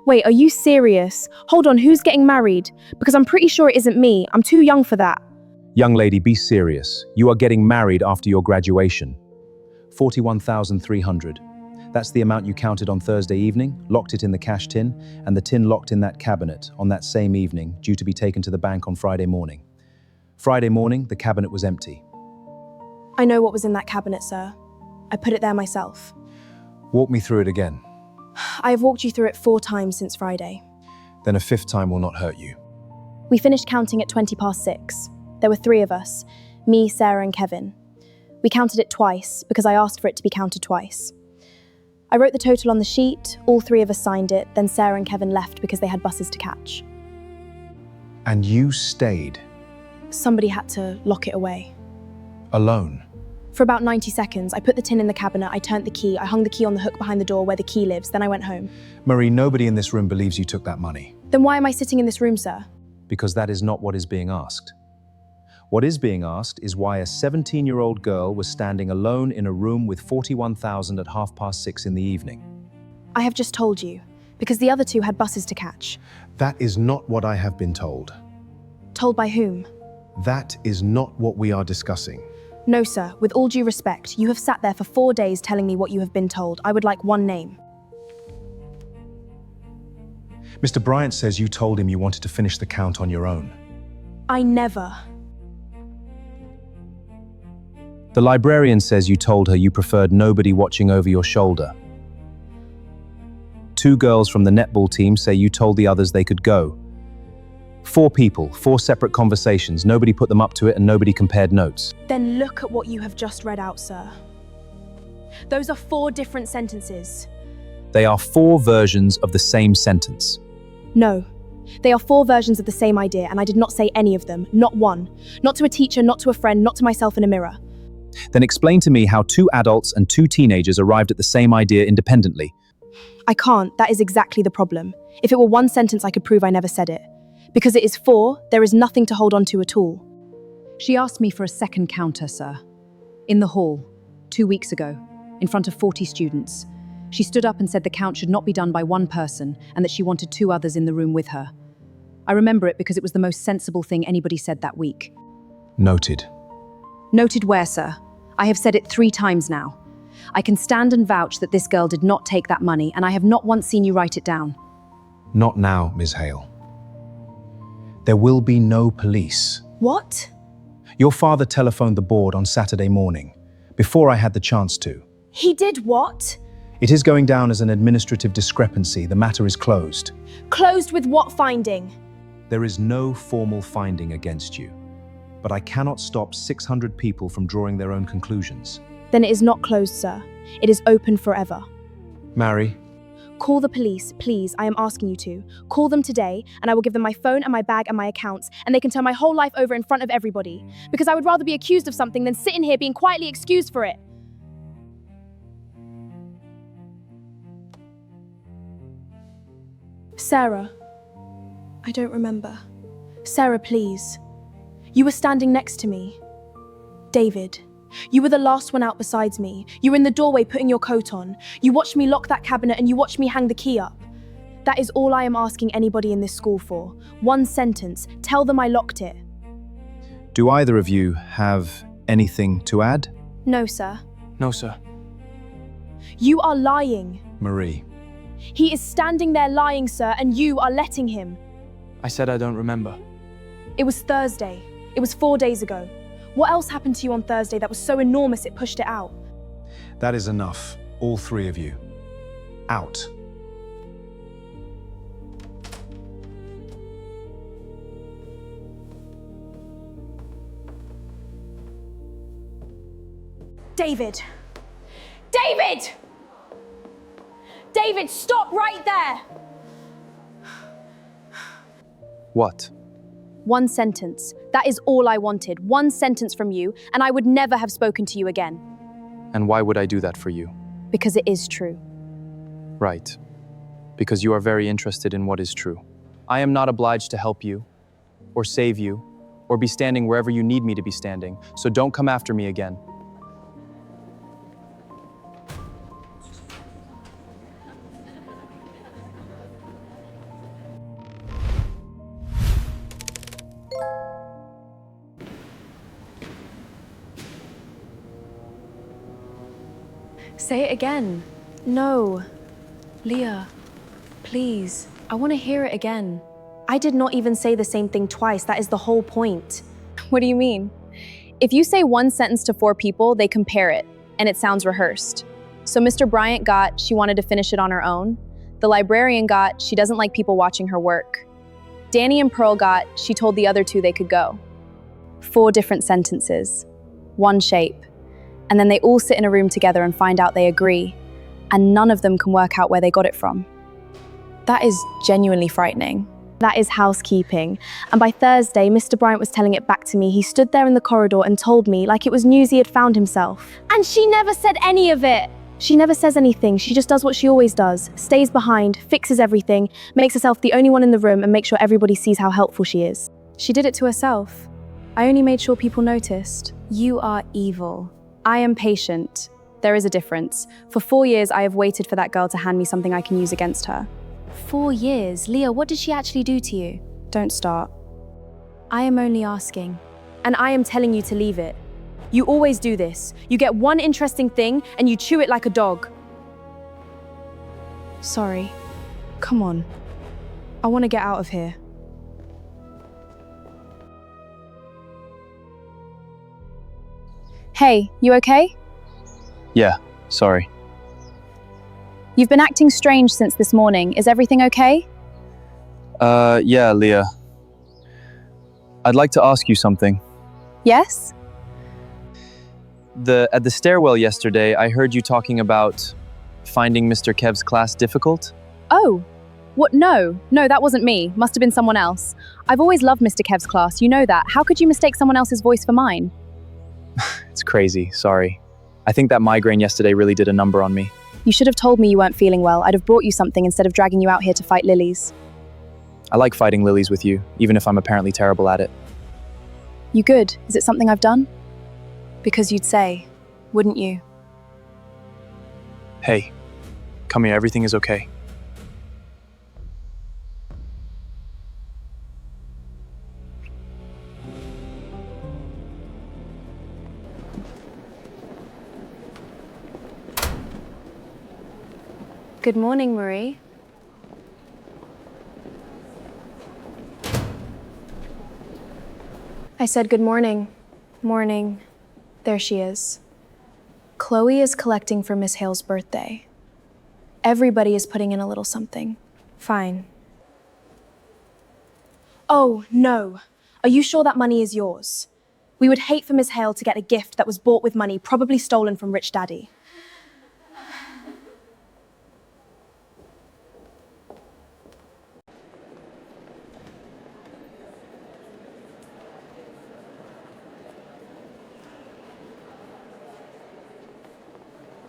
Wait, are you serious? Hold on, who's getting married? Because I'm pretty sure it isn't me. I'm too young for that. Young lady, be serious. You are getting married after your graduation. 41,300. That's the amount you counted on Thursday evening, locked it in the cash tin, and the tin locked in that cabinet on that same evening, due to be taken to the bank on Friday morning. Friday morning, the cabinet was empty. I know what was in that cabinet, sir. I put it there myself. Walk me through it again. I have walked you through it 4 times since Friday. Then a 5th time will not hurt you. We finished counting at 6:20. There were 3 of us, me, Sarah and Kevin. We counted it twice because I asked for it to be counted twice. I wrote the total on the sheet, all 3 of us signed it, then Sarah and Kevin left because they had buses to catch. And you stayed? Somebody had to lock it away. Alone? For about 90 seconds, I put the tin in the cabinet, I turned the key, I hung the key on the hook behind the door where the key lives, then I went home. Marie, nobody in this room believes you took that money. Then why am I sitting in this room, sir? Because that is not what is being asked. What is being asked is why a 17-year-old girl was standing alone in a room with 41,000 at 6:30 in the evening. I have just told you, because the other 2 had buses to catch. That is not what I have been told. Told by whom? That is not what we are discussing. No, sir, with all due respect, you have sat there for 4 days telling me what you have been told. I would like one name. Mr. Bryant says you told him you wanted to finish the count on your own. I never. The librarian says you told her you preferred nobody watching over your shoulder. 2 girls from the netball team say you told the others they could go. 4 people, 4 separate conversations, nobody put them up to it and nobody compared notes. Then look at what you have just read out, sir. Those are 4 different sentences. They are 4 versions of the same sentence. No, they are 4 versions of the same idea, and I did not say any of them, not one. Not to a teacher, not to a friend, not to myself in a mirror. Then explain to me how 2 adults and 2 teenagers arrived at the same idea independently. I can't, that is exactly the problem. If it were 1 sentence, I could prove I never said it. Because it is 4, there is nothing to hold on to at all. She asked me for a second counter, sir. In the hall, 2 weeks ago, in front of 40 students. She stood up and said the count should not be done by 1 person and that she wanted 2 others in the room with her. I remember it because it was the most sensible thing anybody said that week. Noted. Noted where, sir? I have said it 3 times now. I can stand and vouch that this girl did not take that money, and I have not once seen you write it down. Not now, Ms. Hale. There will be no police. What? Your father telephoned the board on Saturday morning, before I had the chance to. He did what? It is going down as an administrative discrepancy. The matter is closed. Closed with what finding? There is no formal finding against you, but I cannot stop 600 people from drawing their own conclusions. Then it is not closed, sir. It is open forever. Mary, Call the police, please, I am asking you to. Call them today, and I will give them my phone and my bag and my accounts, and they can turn my whole life over in front of everybody. Because I would rather be accused of something than sit in here being quietly excused for it. Sarah. I don't remember. Sarah, please. You were standing next to me. David. You were the last one out besides me. You were in the doorway putting your coat on. You watched me lock that cabinet and you watched me hang the key up. That is all I am asking anybody in this school for. 1 sentence. Tell them I locked it. do either of you have anything to add? No, sir. No, sir. You are lying. Marie. He is standing there lying, sir, and you are letting him. I said I don't remember. It was Thursday. It was 4 days ago. What else happened to you on Thursday that was so enormous it pushed it out? That is enough. All 3 of you. Out. David! David! David, stop right there! What? 1 sentence. That is all I wanted. 1 sentence from you, and I would never have spoken to you again. And why would I do that for you? Because it is true. Right. Because you are very interested in what is true. I am not obliged to help you, or save you, or be standing wherever you need me to be standing, so don't come after me again. Say it again. No. Leah, please. I want to hear it again. I did not even say the same thing twice. That is the whole point. What do you mean? If you say one sentence to 4 people, they compare it, and it sounds rehearsed. So Mr. Bryant got, she wanted to finish it on her own. The librarian got, she doesn't like people watching her work. Danny and Pearl got, she told the other 2 they could go. 4 different sentences, 1 shape. And then they all sit in a room together and find out they agree, and none of them can work out where they got it from. That is genuinely frightening. That is housekeeping. And by Thursday, Mr. Bryant was telling it back to me. He stood there in the corridor and told me like it was news he had found himself. And she never said any of it. She never says anything. She just does what she always does. Stays behind, fixes everything, makes herself the only one in the room and makes sure everybody sees how helpful she is. She did it to herself. I only made sure people noticed. You are evil. I am patient. There is a difference. For 4 years, I have waited for that girl to hand me something I can use against her. 4 years? Leah, what did she actually do to you? Don't start. I am only asking. And I am telling you to leave it. You always do this. You get one interesting thing and you chew it like a dog. Sorry. Come on. I want to get out of here. Hey, you okay? Yeah, sorry. You've been acting strange since this morning. Is everything okay? Yeah, Leah. I'd like to ask you something. Yes? At the stairwell yesterday, I heard you talking about finding Mr. Kev's class difficult. Oh. What? No, that wasn't me. Must have been someone else. I've always loved Mr. Kev's class, you know that. How could you mistake someone else's voice for mine? It's crazy, sorry. I think that migraine yesterday really did a number on me. You should have told me you weren't feeling well. I'd have brought you something instead of dragging you out here to fight lilies. I like fighting lilies with you, even if I'm apparently terrible at it. You good? Is it something I've done? Because you'd say, wouldn't you? Hey, come here, everything is okay. Good morning, Marie. I said good morning. Morning. There she is. Chloe is collecting for Miss Hale's birthday. Everybody is putting in a little something. Fine. Oh, no. Are you sure that money is yours? We would hate for Miss Hale to get a gift that was bought with money probably stolen from Rich Daddy.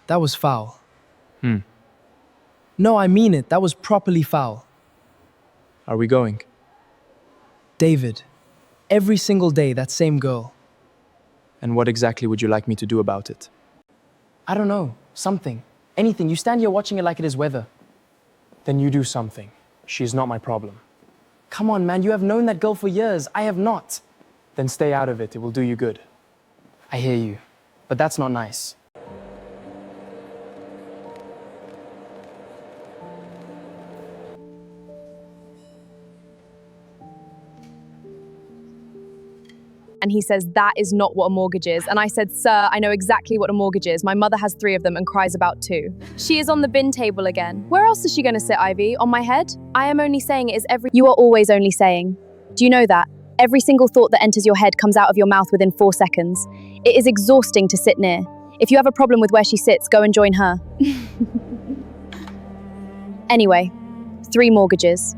That was foul. No, I mean it. That was properly foul. Are we going? David, every single day, that same girl. And what exactly would you like me to do about it? I don't know. Something. Anything. You stand here watching it like it is weather. Then you do something. She is not my problem. Come on, man. You have known that girl for years. I have not. Then stay out of it. It will do you good. I hear you. But that's not nice. And he says, that is not what a mortgage is. And I said, sir, I know exactly what a mortgage is. My mother has 3 of them and cries about 2. She is on the bin table again. Where else is she going to sit, Ivy? On my head? I am only saying it is every... You are always only saying. Do you know that? Every single thought that enters your head comes out of your mouth within 4 seconds. It is exhausting to sit near. If you have a problem with where she sits, go and join her. Anyway, 3 mortgages.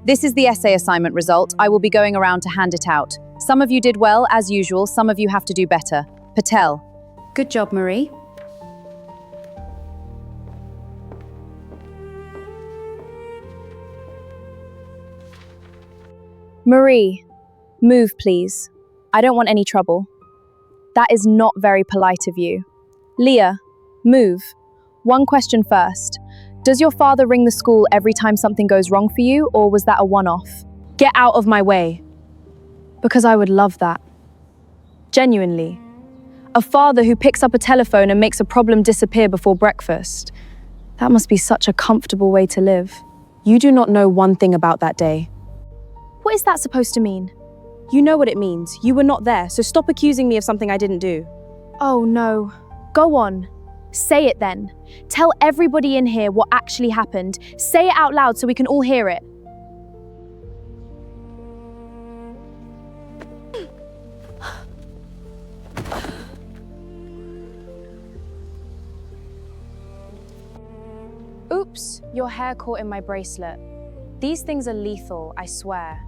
This is the essay assignment result. I will be going around to hand it out. Some of you did well, as usual. Some of you have to do better. Patel. Good job, Marie. Marie, move, please. I don't want any trouble. That is not very polite of you. Leah, move. One question first. Does your father ring the school every time something goes wrong for you, or was that a one-off? Get out of my way. Because I would love that. Genuinely. A father who picks up a telephone and makes a problem disappear before breakfast. That must be such a comfortable way to live. You do not know one thing about that day. What is that supposed to mean? You know what it means. You were not there, so stop accusing me of something I didn't do. Oh no. Go on. Say it then. Tell everybody in here what actually happened. Say it out loud so we can all hear it. Oops, your hair caught in my bracelet. These things are lethal, I swear.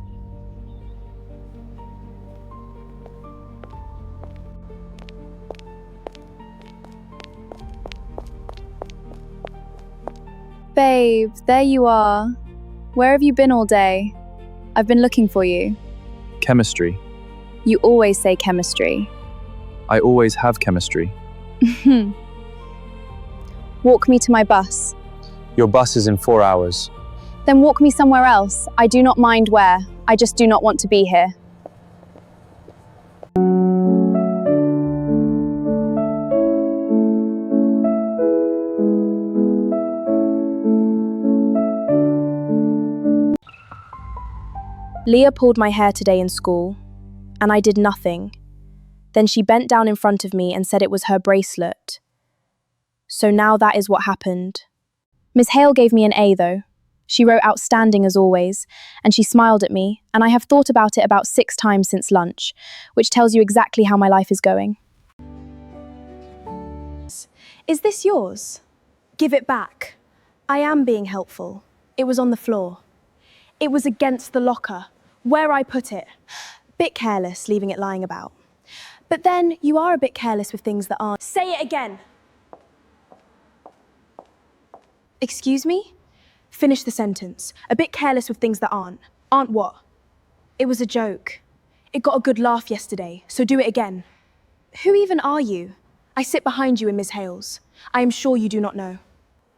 Babe, there you are. Where have you been all day? I've been looking for you. Chemistry. You always say chemistry. I always have chemistry. Walk me to my bus. Your bus is in 4 hours. Then walk me somewhere else. I do not mind where. I just do not want to be here. Leah pulled my hair today in school, and I did nothing. Then she bent down in front of me and said it was her bracelet. So now that is what happened. Miss Hale gave me an A though. She wrote outstanding as always, and she smiled at me, and I have thought about it about 6 times since lunch, which tells you exactly how my life is going. Is this yours? Give it back. I am being helpful. It was on the floor. It was against the locker, where I put it. Bit careless leaving it lying about. But then you are a bit careless with things that aren't. Say it again. Excuse me? Finish the sentence. A bit careless with things that aren't. Aren't what? It was a joke. It got a good laugh yesterday, so do it again. Who even are you? I sit behind you in Miss Hale's. I am sure you do not know.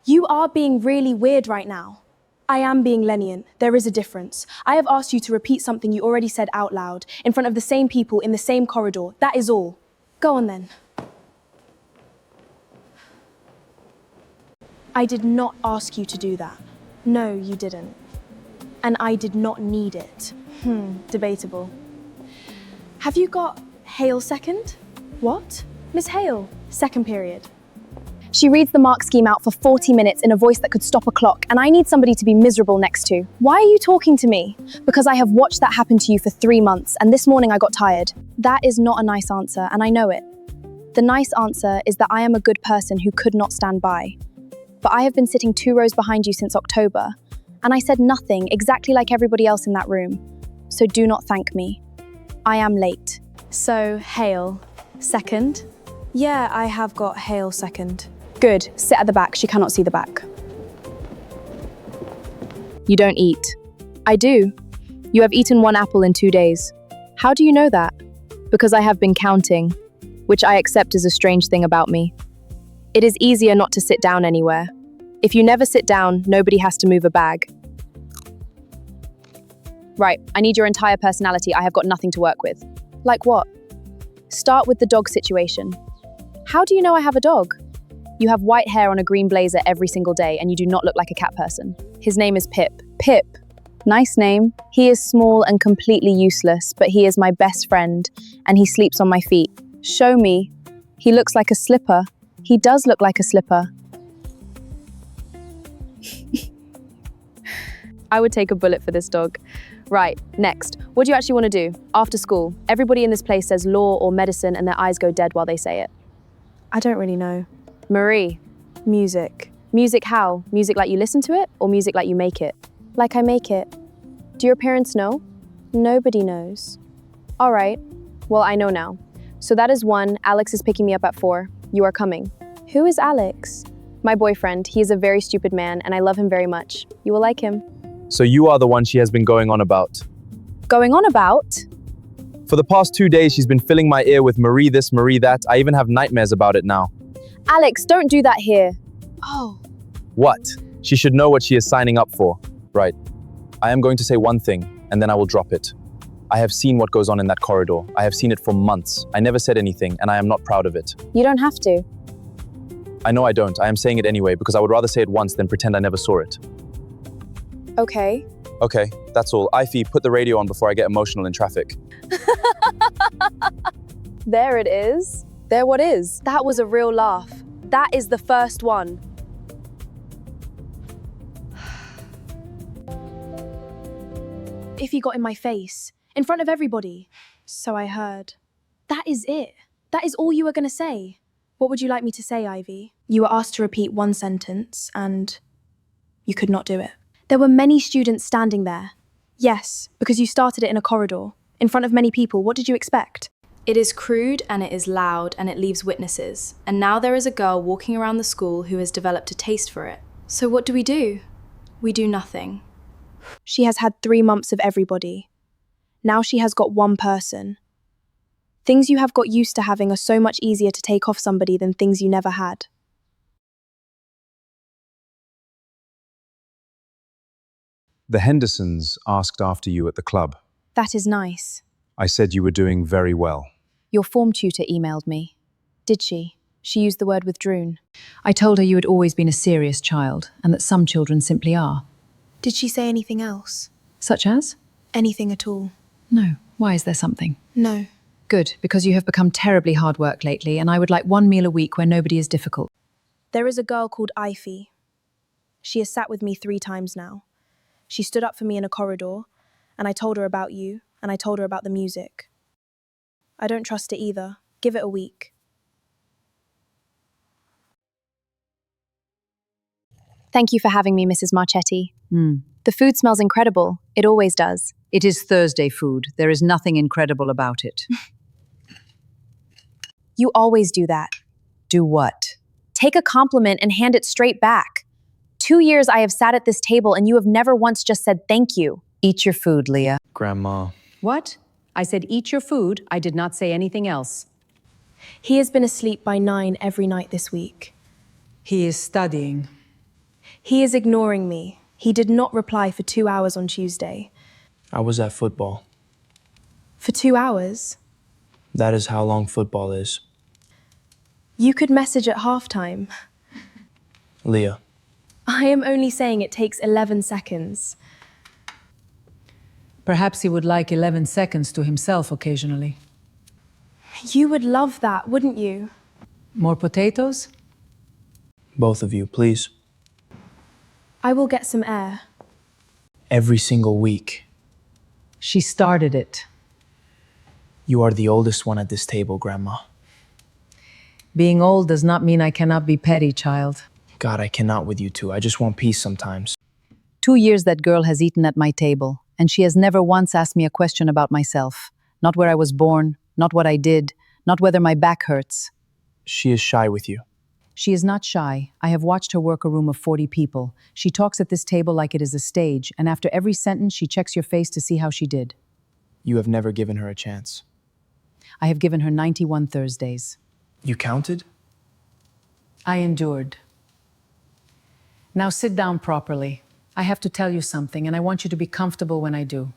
You are being really weird right now. I am being lenient. There is a difference. I have asked you to repeat something you already said out loud, in front of the same people in the same corridor. That is all. Go on then. I did not ask you to do that. No, you didn't. And I did not need it. Debatable. Have you got Hale second? What? Miss Hale, second period. She reads the mark scheme out for 40 minutes in a voice that could stop a clock, and I need somebody to be miserable next to. Why are you talking to me? Because I have watched that happen to you for 3 months, and this morning I got tired. That is not a nice answer, and I know it. The nice answer is that I am a good person who could not stand by. But I have been sitting 2 rows behind you since October, and I said nothing, exactly like everybody else in that room. So do not thank me. I am late. So, Hale, second? Yeah, I have got Hale second. Good, sit at the back, she cannot see the back. You don't eat. I do. You have eaten 1 apple in 2 days. How do you know that? Because I have been counting, which I accept is a strange thing about me. It is easier not to sit down anywhere. If you never sit down, nobody has to move a bag. Right, I need your entire personality. I have got nothing to work with. Like what? Start with the dog situation. How do you know I have a dog? You have white hair on a green blazer every single day, and you do not look like a cat person. His name is Pip. Pip. Nice name. He is small and completely useless, but he is my best friend, and he sleeps on my feet. Show me. He looks like a slipper. He does look like a slipper. I would take a bullet for this dog. Right, next. What do you actually want to do? After school, everybody in this place says law or medicine, and their eyes go dead while they say it. I don't really know. Marie. Music. Music how? Music like you listen to it, or music like you make it? Like I make it. Do your parents know? Nobody knows. All right. Well, I know now. So that is 1. Alex is picking me up at 4. You are coming. Who is Alex? My boyfriend. He is a very stupid man, and I love him very much. You will like him. So you are the one she has been going on about. Going on about? For the past 2 days, she's been filling my ear with Marie this, Marie that. I even have nightmares about it now. Alex, don't do that here. Oh. What? She should know what she is signing up for. Right. I am going to say one thing, and then I will drop it. I have seen what goes on in that corridor. I have seen it for months. I never said anything, and I am not proud of it. You don't have to. I know I don't. I am saying it anyway because I would rather say it once than pretend I never saw it. Okay. Okay, that's all. Ivy, put the radio on before I get emotional in traffic. There it is. There what is? That was a real laugh. That is the first one. If he got in my face, in front of everybody. So I heard. That is it. That is all you were going to say. What would you like me to say, Ivy? You were asked to repeat one sentence, and you could not do it. There were many students standing there. Yes, because you started it in a corridor, in front of many people. What did you expect? It is crude and it is loud and it leaves witnesses. And now there is a girl walking around the school who has developed a taste for it. So what do? We do nothing. She has had 3 months of everybody. Now she has got one person. Things you have got used to having are so much easier to take off somebody than things you never had. The Hendersons asked after you at the club. That is nice. I said you were doing very well. Your form tutor emailed me. Did she? She used the word withdrawn. I told her you had always been a serious child, and that some children simply are. Did she say anything else? Such as? Anything at all? No. Why is there something? No. Good, because you have become terribly hard work lately, and I would like 1 meal a week where nobody is difficult. There is a girl called Ivy. She has sat with me 3 times now. She stood up for me in a corridor, and I told her about you, and I told her about the music. I don't trust it either. Give it a week. Thank you for having me, Mrs. Marchetti. The food smells incredible. It always does. It is Thursday food. There is nothing incredible about it. You always do that. Do what? Take a compliment and hand it straight back. 2 years I have sat at this table and you have never once just said thank you. Eat your food, Leah. Grandma. What? I said eat your food. I did not say anything else. He has been asleep by 9 every night this week. He is studying. He is ignoring me. He did not reply for 2 hours on Tuesday. I was at football. For 2 hours? That is how long football is. You could message at halftime. Leah. I am only saying it takes 11 seconds. Perhaps he would like 11 seconds to himself occasionally. You would love that, wouldn't you? More potatoes? Both of you, please. I will get some air. Every single week. She started it. You are the oldest one at this table, Grandma. Being old does not mean I cannot be petty, child. God, I cannot with you two. I just want peace sometimes. 2 years that girl has eaten at my table, and she has never once asked me a question about myself. Not where I was born, not what I did, not whether my back hurts. She is shy with you. She is not shy. I have watched her work a room of 40 people. She talks at this table like it is a stage, and after every sentence, she checks your face to see how she did. You have never given her a chance. I have given her 91 Thursdays. You counted? I endured. Now sit down properly. I have to tell you something, and I want you to be comfortable when I do.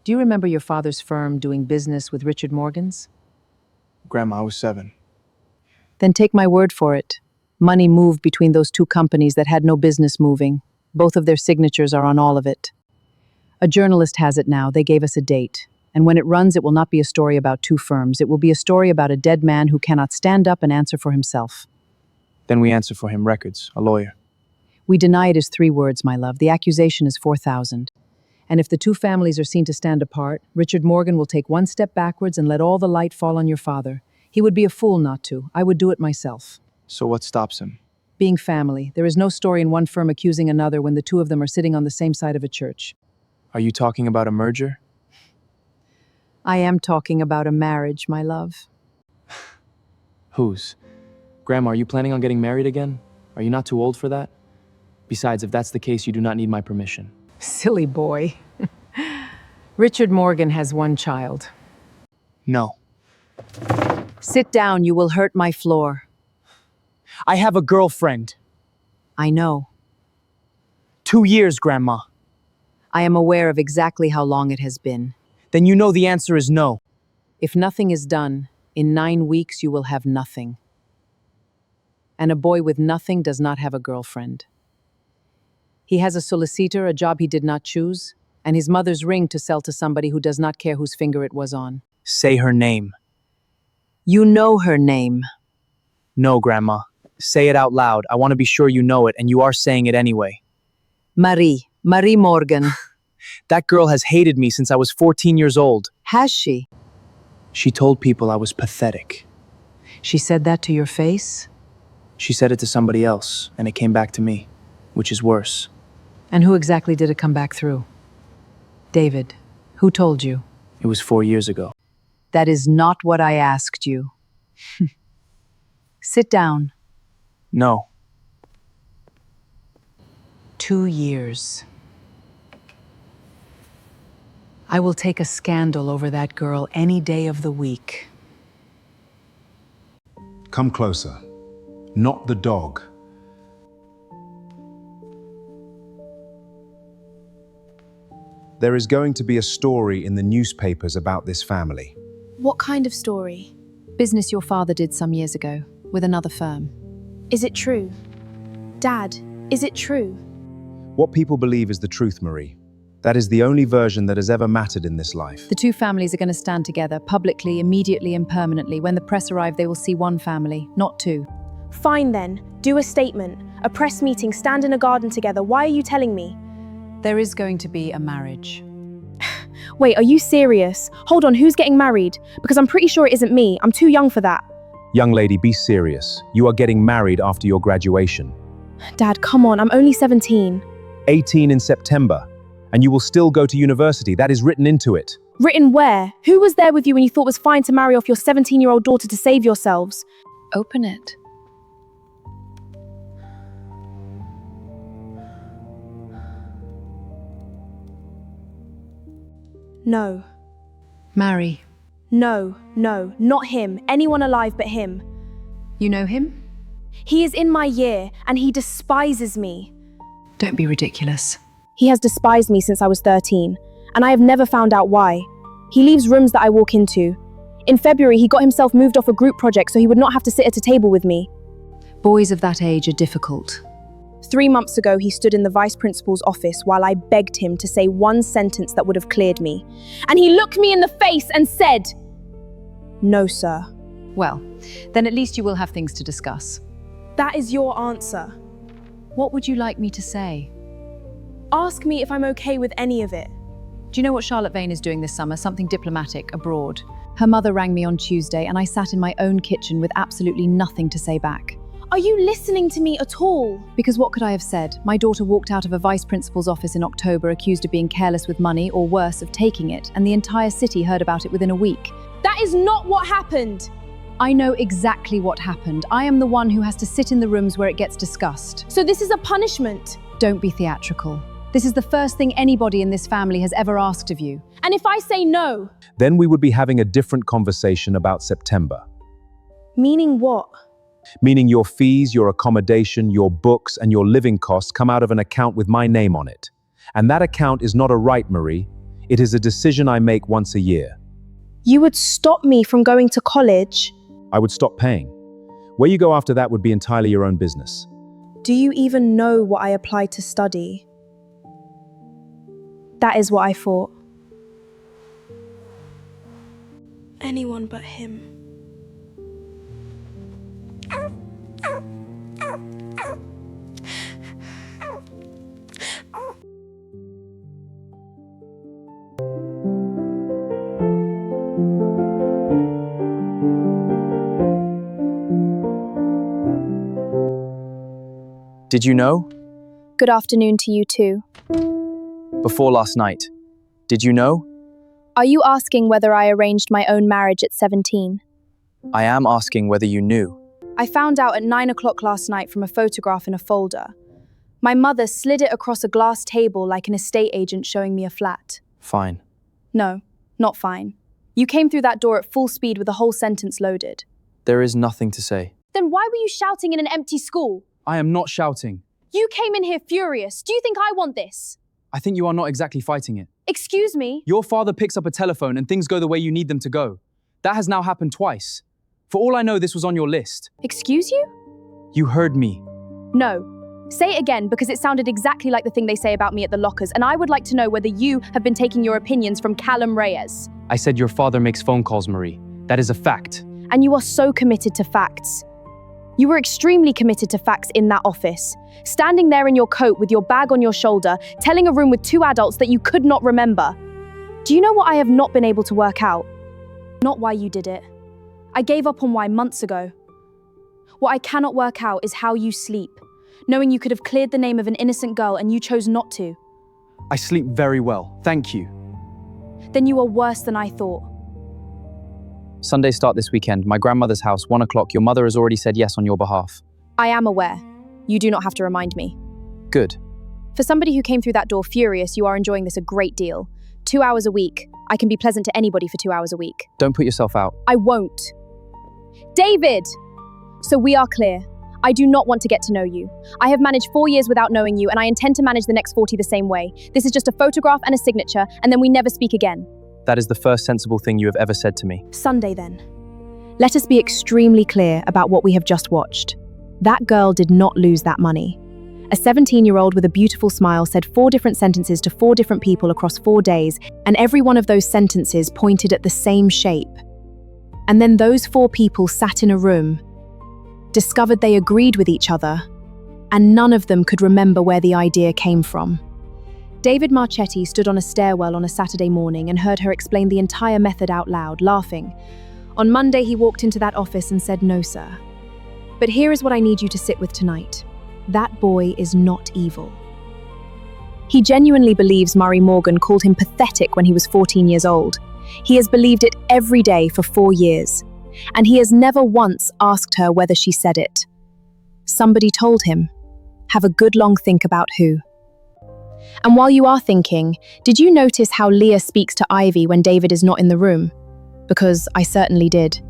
Do you remember your father's firm doing business with Richard Morgan's? Grandma, I was 7. Then take my word for it. Money moved between those 2 companies that had no business moving. Both of their signatures are on all of it. A journalist has it now. They gave us a date. And when it runs, it will not be a story about 2 firms. It will be a story about a dead man who cannot stand up and answer for himself. Then we answer for him records, a lawyer. We deny it is 3 words, my love. The accusation is 4,000. And if the 2 families are seen to stand apart, Richard Morgan will take 1 step backwards and let all the light fall on your father. He would be a fool not to. I would do it myself. So what stops him? Being family. There is no story in one firm accusing another when the 2 of them are sitting on the same side of a church. Are you talking about a merger? I am talking about a marriage, my love. Whose? Grandma, are you planning on getting married again? Are you not too old for that? Besides, if that's the case, you do not need my permission. Silly boy. Richard Morgan has 1 child. No. Sit down, you will hurt my floor. I have a girlfriend. I know. 2 years, Grandma. I am aware of exactly how long it has been. then you know the answer is no. If nothing is done, in 9 weeks you will have nothing. And a boy with nothing does not have a girlfriend. He has a solicitor, a job he did not choose, and his mother's ring to sell to somebody who does not care whose finger it was on. Say her name. You know her name. No, Grandma. Say it out loud. I want to be sure you know it, and you are saying it anyway. Marie Morgan. That girl has hated me since I was 14 years old. Has she? She told people I was pathetic. She said that to your face? She said it to somebody else, and it came back to me, which is worse. And who exactly did it come back through? David, who told you? It was 4 years ago. That is not what I asked you. Sit down. No. 2 years. I will take a scandal over that girl any day of the week. Come closer. Not the dog. There is going to be a story in the newspapers about this family. What kind of story? Business your father did some years ago with another firm. Is it true? Dad, is it true? What people believe is the truth, Marie. That is the only version that has ever mattered in this life. The two families are going to stand together publicly, immediately, and permanently. When the press arrive, they will see one family, not two. Fine then, do a statement, a press meeting, stand in a garden together. Why are you telling me? There is going to be a marriage. Wait, are you serious? Hold on, who's getting married? Because I'm pretty sure it isn't me. I'm too young for that. Young lady, be serious. You are getting married after your graduation. Dad, come on, I'm only 17. 18 in September. And you will still go to university. That is written into it. Written where? Who was there with you when you thought it was fine to marry off your 17-year-old daughter to save yourselves? Open it. No. Marry. No, not him. Anyone alive but him. You know him? He is in my year, and he despises me. Don't be ridiculous. He has despised me since I was 13, and I have never found out why. He leaves rooms that I walk into. In February, he got himself moved off a group project so he would not have to sit at a table with me. Boys of that age are difficult. 3 months ago, he stood in the vice principal's office while I begged him to say one sentence that would have cleared me. And he looked me in the face and said, "No, sir." Well, then at least you will have things to discuss. That is your answer. What would you like me to say? Ask me if I'm okay with any of it. Do you know what Charlotte Vane is doing this summer? Something diplomatic, abroad. Her mother rang me on Tuesday and I sat in my own kitchen with absolutely nothing to say back. Are you listening to me at all? Because what could I have said? My daughter walked out of a vice principal's office in October accused of being careless with money, or worse, of taking it, and the entire city heard about it within a week. That is not what happened. I know exactly what happened. I am the one who has to sit in the rooms where it gets discussed. So this is a punishment. Don't be theatrical. This is the first thing anybody in this family has ever asked of you. And if I say no? Then we would be having a different conversation about September. Meaning what? Meaning your fees, your accommodation, your books, and your living costs come out of an account with my name on it. And that account is not a right, Marie. It is a decision I make once a year. You would stop me from going to college? I would stop paying. Where you go after that would be entirely your own business. Do you even know what I applied to study? That is what I thought. Anyone but him. Did you know? Good afternoon to you too. Before last night. Did you know? Are you asking whether I arranged my own marriage at 17? I am asking whether you knew. I found out at 9 o'clock last night from a photograph in a folder. My mother slid it across a glass table like an estate agent showing me a flat. Fine. No, not fine. You came through that door at full speed with a whole sentence loaded. There is nothing to say. Then why were you shouting in an empty school? I am not shouting. You came in here furious. Do you think I want this? I think you are not exactly fighting it. Excuse me? Your father picks up a telephone and things go the way you need them to go. That has now happened twice. For all I know, this was on your list. Excuse you? You heard me. No. Say it again, because it sounded exactly like the thing they say about me at the lockers, and I would like to know whether you have been taking your opinions from Callum Reyes. I said your father makes phone calls, Marie. That is a fact. And you are so committed to facts. You were extremely committed to facts in that office. Standing there in your coat with your bag on your shoulder, telling a room with 2 adults that you could not remember. Do you know what I have not been able to work out? Not why you did it. I gave up on why months ago. What I cannot work out is how you sleep, knowing you could have cleared the name of an innocent girl and you chose not to. I sleep very well, thank you. Then you are worse than I thought. Sunday start this weekend, my grandmother's house, 1 o'clock. Your mother has already said yes on your behalf. I am aware. You do not have to remind me. Good. For somebody who came through that door furious, you are enjoying this a great deal. 2 hours a week. I can be pleasant to anybody for 2 hours a week. Don't put yourself out. I won't. David! So we are clear. I do not want to get to know you. I have managed 4 years without knowing you, and I intend to manage the next 40 the same way. This is just a photograph and a signature, and then we never speak again. That is the first sensible thing you have ever said to me. Sunday then. Let us be extremely clear about what we have just watched. That girl did not lose that money. A 17-year-old with a beautiful smile said 4 different sentences to 4 different people across 4 days, and every one of those sentences pointed at the same shape. And then those 4 people sat in a room, discovered they agreed with each other, and none of them could remember where the idea came from. David Marchetti stood on a stairwell on a Saturday morning and heard her explain the entire method out loud, laughing. On Monday, he walked into that office and said, "No, sir. But here is what I need you to sit with tonight. That boy is not evil." He genuinely believes Murray Morgan called him pathetic when he was 14 years old. He has believed it every day for 4 years, and he has never once asked her whether she said it. Somebody told him. Have a good long think about who. And while you are thinking, did you notice how Leah speaks to Ivy when David is not in the room? Because I certainly did.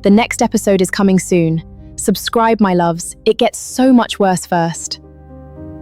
The next episode is coming soon. Subscribe, my loves. It gets so much worse first.